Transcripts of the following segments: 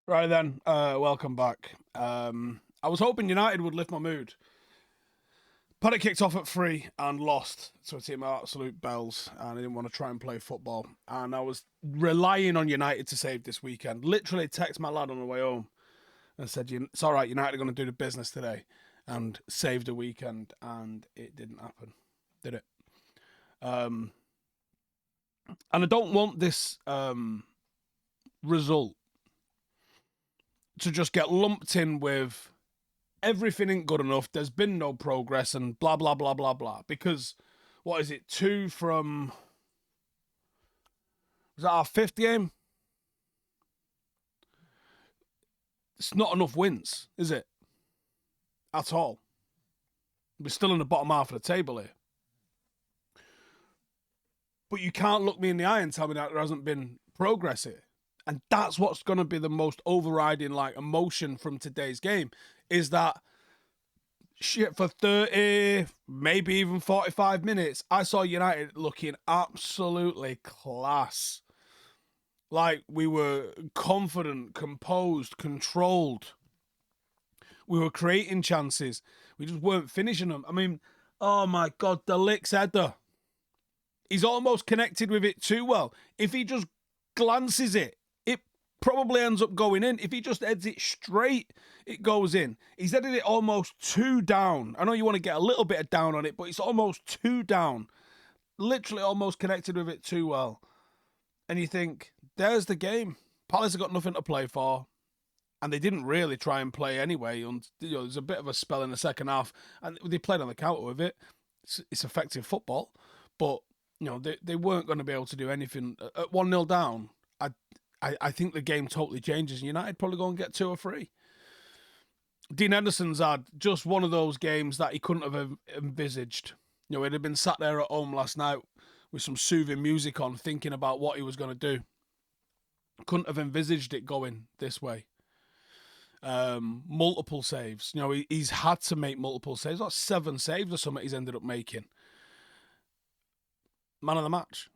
Right then, welcome back. I was hoping United would lift my mood. But it kicked off at 3 and lost to a team of absolute bells, and I didn't want to try and play football. And I was relying on United to save this weekend. Literally text my lad on the way home and said, it's all right, United are going to do the business today and save the weekend, and it didn't happen, did it? And I don't want this result to just get lumped in with everything ain't good enough, there's been no progress, and blah, blah, blah, blah, blah. Because, what is it, 2 from... Was that our 5th game? It's not enough wins, is it? At all. We're still in the bottom half of the table here. But you can't look me in the eye and tell me that there hasn't been progress here. And that's what's going to be the most overriding emotion from today's game, is that shit for 30, maybe even 45 minutes, I saw United looking absolutely class. Like, we were confident, composed, controlled. We were creating chances. We just weren't finishing them. I mean, oh my God, the Lick's header. He's almost connected with it too well. If he just glances it, it probably ends up going in. If he just heads it straight, it goes in. He's headed it almost too down. I know you want to get a little bit of down on it, but it's almost too down. Literally almost connected with it too well. And you think, there's the game. Palace have got nothing to play for. And they didn't really try and play anyway. There's a bit of a spell in the second half. And they played on the counter with it. It's effective football. But they weren't going to be able to do anything. At 1-0 down, I think the game totally changes. United probably go and get 2 or 3. Dean Henderson's had just one of those games that he couldn't have envisaged. He'd have been sat there at home last night with some soothing music on, thinking about what he was going to do. Couldn't have envisaged it going this way. Multiple saves. He's had to make multiple saves. Like 7 saves or something he's ended up making. Man of the match.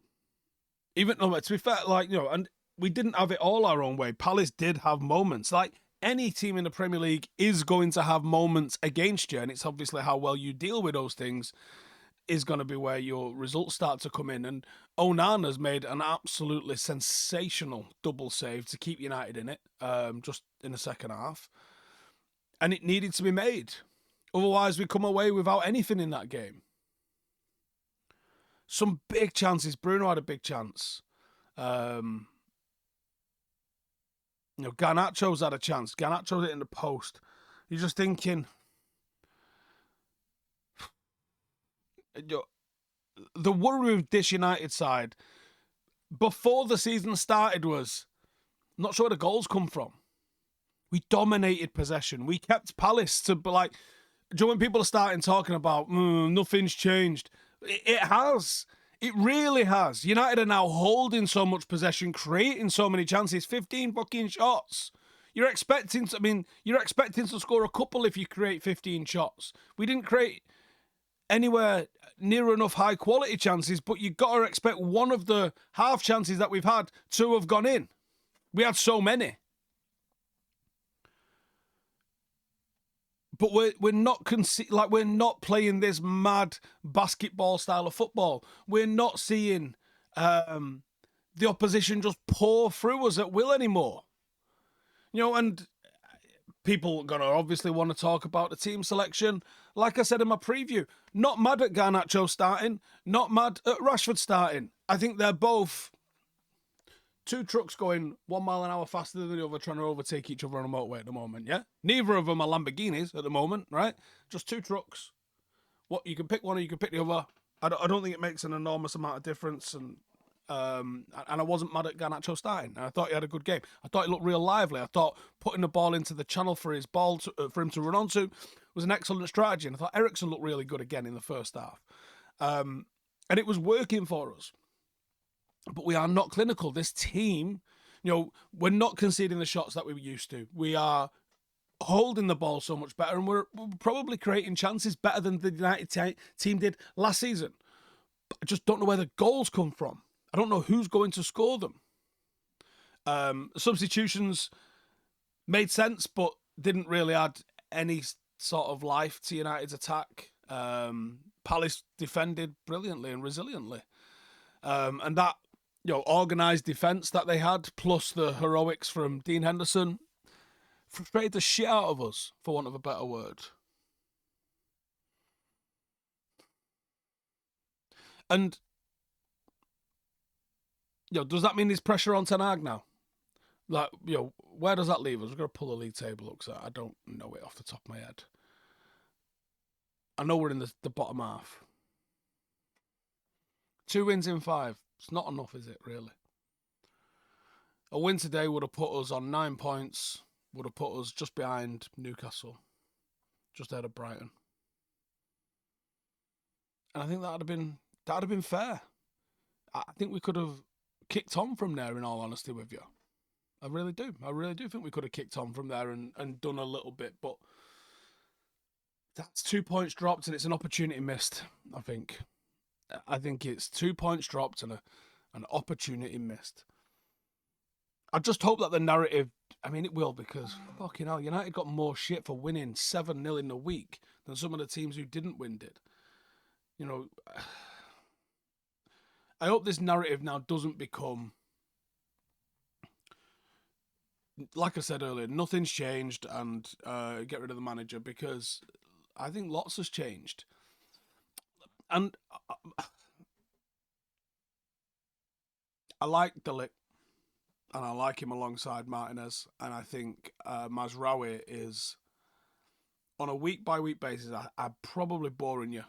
Even though, to be fair, and we didn't have it all our own way. Palace did have moments. Like, any team in the Premier League is going to have moments against you, and it's obviously how well you deal with those things is going to be where your results start to come in. And Onana's made an absolutely sensational double save to keep United in it, just in the second half. And it needed to be made. Otherwise, we come away without anything in that game. Some big chances. Bruno had a big chance. Garnacho's had a chance. Garnacho's hit in the post. You're just thinking, the worry with this United side before the season started was, not sure where the goals come from. We dominated possession. We kept Palace to do you know when people are starting talking about nothing's changed? It has. It really has. United are now holding so much possession, creating so many chances. 15 fucking shots. You're expecting to score a couple if you create 15 shots. We didn't create anywhere near enough high quality chances, but you've got to expect one of the half chances that we've had to have gone in. We had so many. But we're not playing this mad basketball style of football. We're not seeing the opposition just pour through us at will anymore. And people are going to obviously want to talk about the team selection. Like I said in my preview, not mad at Garnacho starting, not mad at Rashford starting. I think they're both 2 trucks going 1 mile an hour faster than the other, trying to overtake each other on a motorway at the moment, yeah? Neither of them are Lamborghinis at the moment, right? Just 2 trucks. You can pick one or you can pick the other. I don't think it makes an enormous amount of difference, and I wasn't mad at Garnacho starting. And I thought he had a good game. I thought he looked real lively. I thought putting the ball into the channel for his ball for him to run onto was an excellent strategy. And I thought Eriksen looked really good again in the first half. And it was working for us. But we are not clinical. This team, we're not conceding the shots that we were used to. We are holding the ball so much better, and we're probably creating chances better than the United team did last season. But I just don't know where the goals come from. I don't know who's going to score them. Substitutions, Made sense, but didn't really add any sort of life to United's attack. Palace defended brilliantly and resiliently. And that, organised defence that they had, plus the heroics from Dean Henderson, frustrated the shit out of us, for want of a better word. And, does that mean there's pressure on Ten Hag now? Like, where does that leave us? We're going to pull the league table up, so I don't know it off the top of my head. I know we're in the bottom half. 2 wins in 5. It's not enough, is it, really? A win today would have put us on 9 points, would have put us just behind Newcastle, just ahead of Brighton. And I think that'd have been fair. I think we could have kicked on from there, in all honesty with you. I really do. I really do think we could have kicked on from there and done a little bit, but that's 2 points dropped and it's an opportunity missed, I think. I think it's 2 points dropped and an opportunity missed. I just hope that the narrative, it will, because fucking hell, United got more shit for winning 7-0 in a week than some of the teams who didn't win did. I hope this narrative now doesn't become, like I said earlier, nothing's changed and get rid of the manager, because I think lots has changed. And I like De Ligt, and I like him alongside Martinez, and I think Mazraoui is, on a week-by-week basis, I'm probably boring you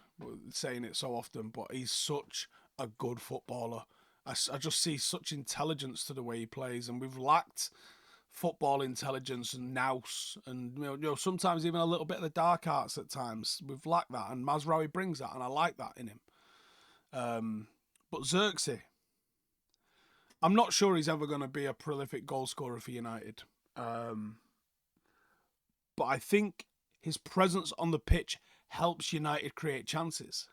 saying it so often, but he's such a good footballer. I just see such intelligence to the way he plays, and we've lacked football intelligence and nous, and sometimes even a little bit of the dark arts at times. We've lacked that, and Mazraoui brings that, and I like that in him. But Zirkzee, I'm not sure he's ever going to be a prolific goal scorer for United. But I think his presence on the pitch helps United create chances.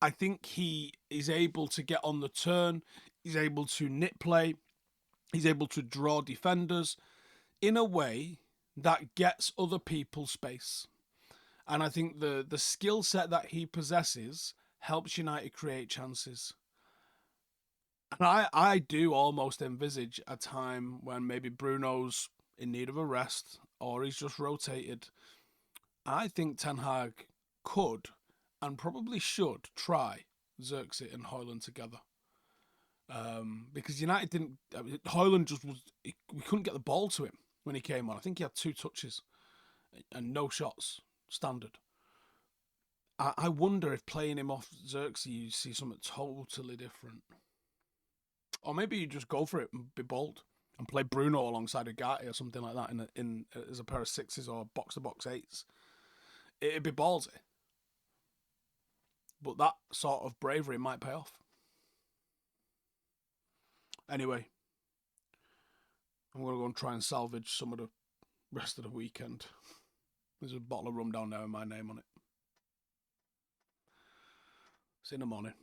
I think he is able to get on the turn. He's able to knit play. He's able to draw defenders in a way that gets other people space. And I think the skill set that he possesses helps United create chances. And I do almost envisage a time when maybe Bruno's in need of a rest or he's just rotated. I think Ten Hag could and probably should try Zirkzee and Hojlund together. Because United didn't... Hojlund just was... We couldn't get the ball to him when he came on. I think he had 2 touches and no shots. Standard. I wonder if playing him off Zirkzee, you see something totally different. Or maybe you just go for it and be bold and play Bruno alongside Ugarte or something like that in as a pair of 6s or box-to-box 8s. It'd be ballsy. But that sort of bravery might pay off. Anyway, I'm going to go and try and salvage some of the rest of the weekend. There's a bottle of rum down there with my name on it. See you in the morning.